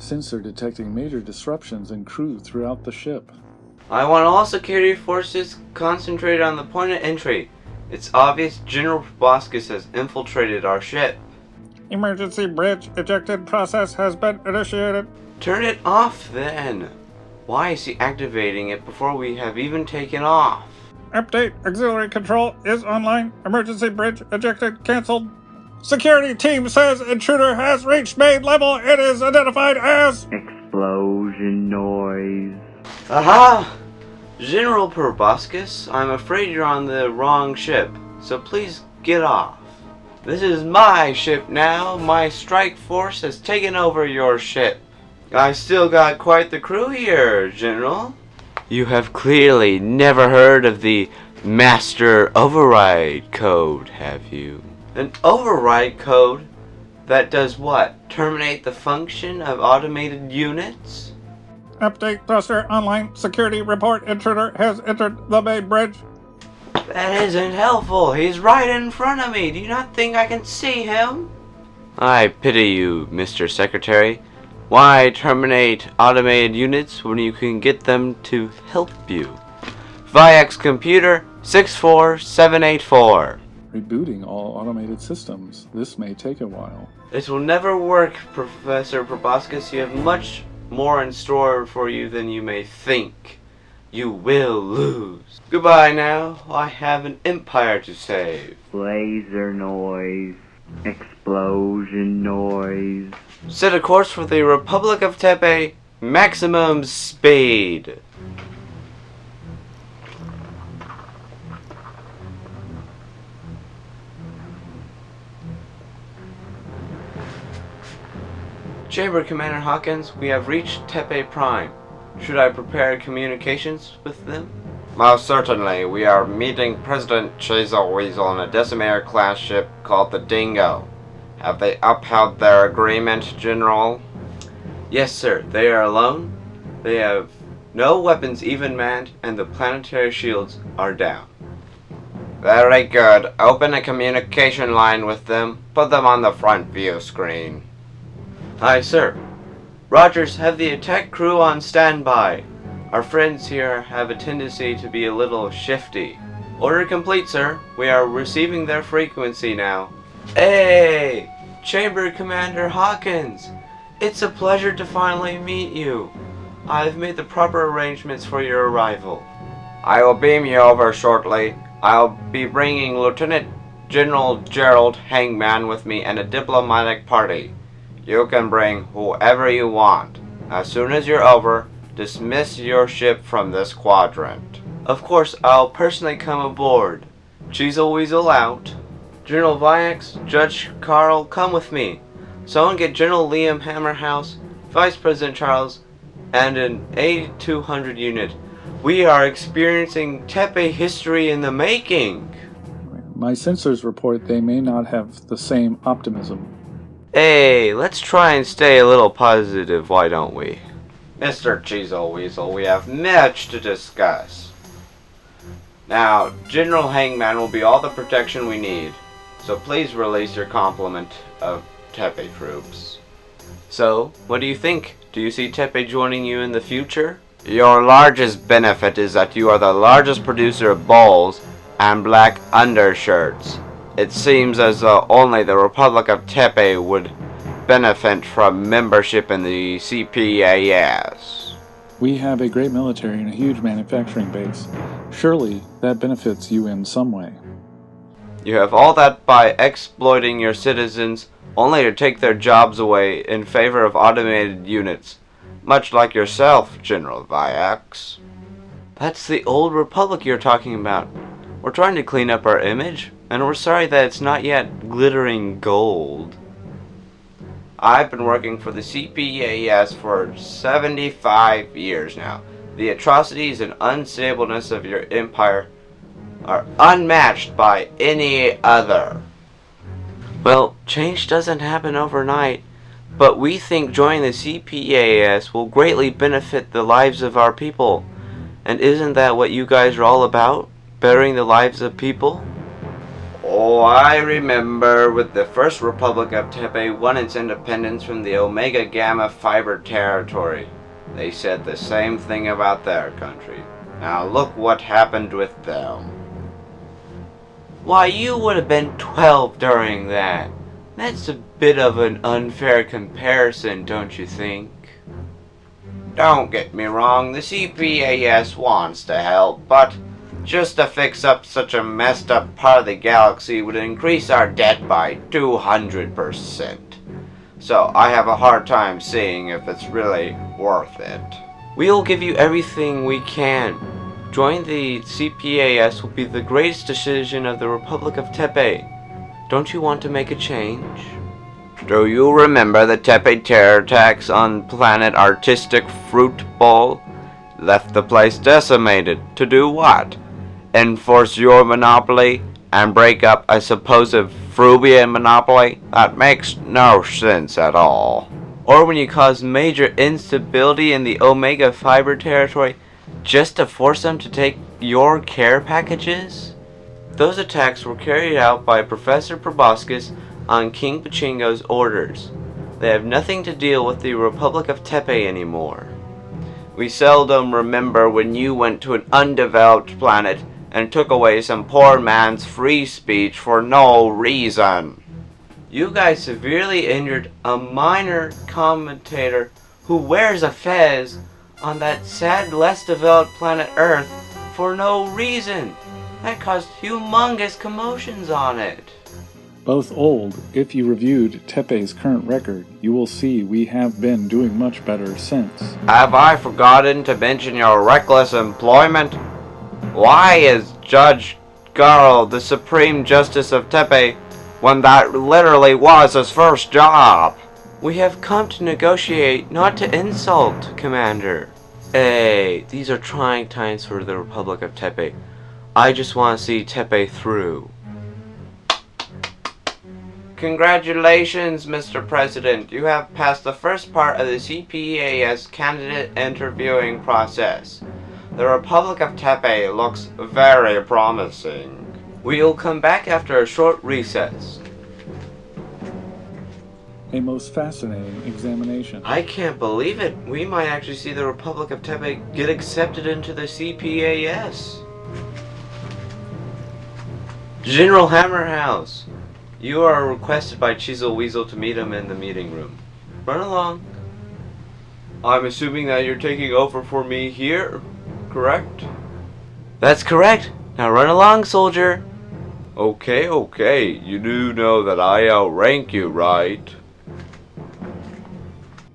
sensor detecting major disruptions in crew throughout the ship. I want all security forces concentrated on the point of entry. It's obvious General Proboscis has infiltrated our ship. Emergency bridge ejected process has been initiated. Turn it off then. Why is he activating it before we have even taken off? Update, auxiliary control is online. Emergency bridge ejected cancelled. Security team says intruder has reached main level. It is identified as... Explosion noise. Aha! General Proboscis, I'm afraid you're on the wrong ship, so please get off. This is my ship now. My strike force has taken over your ship. I still got quite the crew here, General. You have clearly never heard of the Master Override Code, have you? An override code? That does what? Terminate the function of automated units? Update thruster online. Security report intruder has entered the main bridge. That isn't helpful. He's right in front of me. Do you not think I can see him? I pity you, Mr. Secretary. Why terminate automated units when you can get them to help you? VIAX computer 64784. Rebooting all automated systems. This may take a while. This will never work, Professor Proboscis. You have much more in store for you than you may think. You will lose. Goodbye now. I have an empire to save. Laser noise. Explosion noise. Set a course for the Republic of Tepay. Maximum speed. Chamber Commander Hawkins, we have reached Tepay Prime. Should I prepare communications with them? Most certainly. We are meeting President Cheesel Wiesel on a Decimator class ship called the Dingo. Have they upheld their agreement, General? Yes, sir. They are alone. They have no weapons even manned, and the planetary shields are down. Very good. Open a communication line with them. Put them on the front view screen. Aye, sir. Rogers, have the attack crew on standby. Our friends here have a tendency to be a little shifty. Order complete, sir. We are receiving their frequency now. Hey! Chamber Commander Hawkins! It's a pleasure to finally meet you. I've made the proper arrangements for your arrival. I will beam you over shortly. I'll be bringing Lieutenant General Gerald Hangman with me and a diplomatic party. You can bring whoever you want. As soon as you're over, dismiss your ship from this quadrant. Of course, I'll personally come aboard. Cheesel Wiesel out. General VIAX, Judge Carl, come with me. Someone get General Liam Hammerhouse, Vice President Charles, and an 8200 unit. We are experiencing Tepay history in the making. My sensors report they may not have the same optimism. Hey, let's try and stay a little positive, why don't we? Mr. Cheesel Wiesel, we have much to discuss. Now, General Hangman will be all the protection we need, so please release your complement of Tepay troops. So, what do you think? Do you see Tepay joining you in the future? Your largest benefit is that you are the largest producer of bowls and black undershirts. It seems as though only the Republic of Tepay would benefit from membership in the CPAS. We have a great military and a huge manufacturing base. Surely that benefits you in some way. You have all that by exploiting your citizens only to take their jobs away in favor of automated units, much like yourself, General VIAX. That's the old Republic you're talking about. We're trying to clean up our image, and we're sorry that it's not yet glittering gold. I've been working for the CPAS for 75 years now. The atrocities and unstableness of your empire are unmatched by any other. Well, change doesn't happen overnight, but we think joining the CPAS will greatly benefit the lives of our people. And isn't that what you guys are all about? Bettering the lives of people? Oh, I remember with the first Republic of Tepay won its independence from the Omega Gamma Fiber Territory. They said the same thing about their country. Now look what happened with them. Why, you would have been 12 during that. That's a bit of an unfair comparison, don't you think? Don't get me wrong, the CPAS wants to help, but just to fix up such a messed up part of the galaxy would increase our debt by 200%. So I have a hard time seeing if it's really worth it. We'll give you everything we can. Join the CPAS will be the greatest decision of the Republic of Tepay. Don't you want to make a change? Do you remember the Tepay terror attacks on planet Artistic Fruit Bowl? Left the place decimated. To do what? Enforce your monopoly and break up a supposed Frubian monopoly? That makes no sense at all. Or when you cause major instability in the Omega Fiber territory just to force them to take your care packages? Those attacks were carried out by Professor Proboscis on King Pachingo's orders. They have nothing to deal with the Republic of Tepay anymore. We seldom remember when you went to an undeveloped planet and took away some poor man's free speech for no reason. You guys severely injured a minor commentator who wears a fez on that sad, less developed planet Earth for no reason. That caused humongous commotions on it. Both old, if you reviewed Tepay's current record, you will see we have been doing much better since. Have I forgotten to mention your reckless employment? Why is Judge Garl the Supreme Justice of Tepay when that literally was his first job? We have come to negotiate, not to insult, Commander. Hey, these are trying times for the Republic of Tepay. I just want to see Tepay through. Congratulations, Mr. President. You have passed the first part of the CPAS candidate interviewing process. The Republic of Tepay looks very promising. We'll come back after a short recess. A most fascinating examination. I can't believe it. We might actually see the Republic of Tepay get accepted into the CPAS. General Hammerhouse, you are requested by Cheesel Wiesel to meet him in the meeting room. Run along. I'm assuming that you're taking over for me here, correct? That's correct. Now run along, soldier. Okay. You do know that I outrank you, right?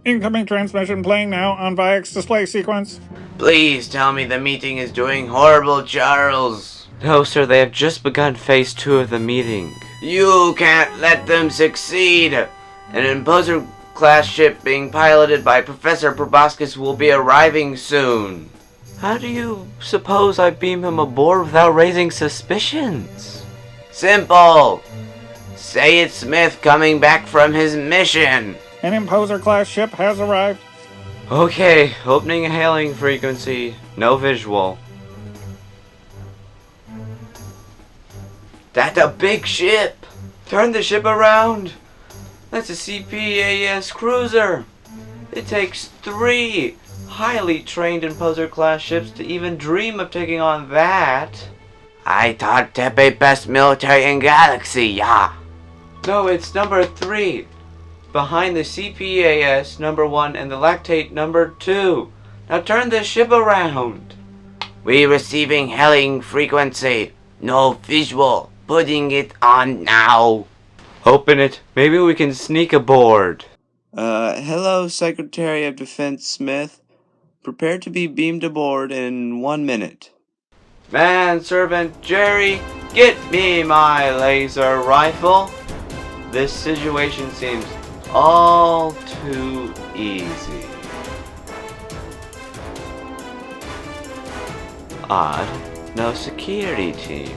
Incoming transmission playing now on VIX display sequence. Please tell me the meeting is doing horrible, Charles. No, sir, they have just begun phase 2 of the meeting. You can't let them succeed. An imposer-class ship being piloted by Professor Proboscis will be arriving soon. How do you suppose I beam him aboard without raising suspicions? Simple. Say it's Smith coming back from his mission. An Imposer-class ship has arrived. Okay, opening a hailing frequency. No visual. That's a big ship! Turn the ship around! That's a CPAS cruiser! It takes 3 highly trained Imposer-class ships to even dream of taking on that. I thought Tepay best military in galaxy, yeah. No, it's number 3. Behind the CPAS number 1 and the lactate number 2. Now turn the ship around. We receiving hailing frequency. No visual. Putting it on now. Open it. Maybe we can sneak aboard. Hello, Secretary of Defense Smith. Prepare to be beamed aboard in 1 minute. Manservant Jerry, get me my laser rifle. This situation seems all too easy. Odd. No security team.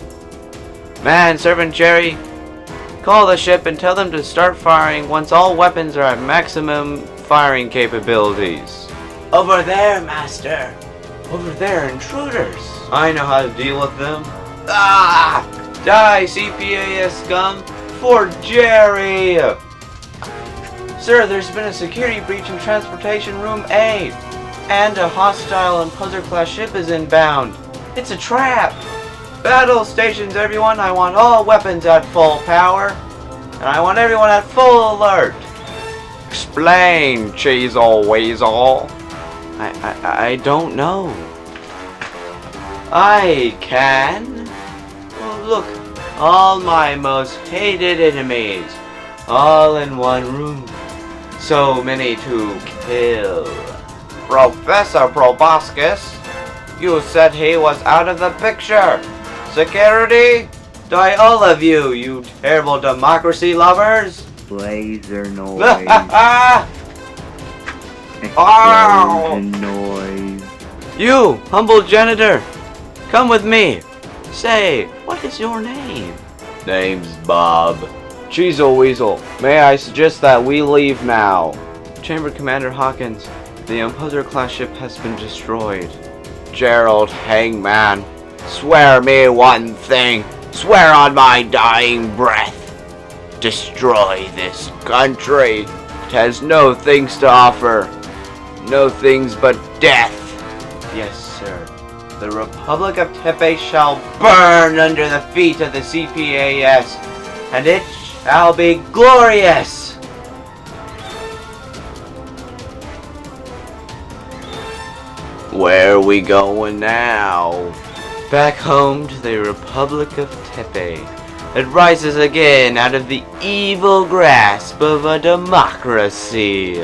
Manservant Jerry, call the ship and tell them to start firing once all weapons are at maximum firing capabilities. Over there, Master. Over there, intruders. I know how to deal with them. Ah! Die, CPAS scum! For Jerry! Sir, there's been a security breach in Transportation Room A, and a hostile Imposer-class ship is inbound. It's a trap! Battle stations, everyone! I want all weapons at full power, and I want everyone at full alert! Explain, Cheesel Wiesel. I don't know. I can. Oh, look, all my most hated enemies, all in one room. So many to kill. Professor Proboscis, you said he was out of the picture. Security, die all of you, you terrible democracy lovers. Laser noise. Ow! Explosion noise. You, humble janitor, come with me. Say, what is your name? Name's Bob. Cheesel Wiesel, may I suggest that we leave now? Chamber Commander Hawkins, the Imposer-class ship has been destroyed. Gerald Hangman, swear me one thing. Swear on my dying breath. Destroy this country. It has no things to offer. No things but death. Yes, sir. The Republic of Tepay shall burn under the feet of the CPAS, and it shall be glorious. Where are we going now? Back home to the Republic of Tepay. It rises again out of the evil grasp of a democracy.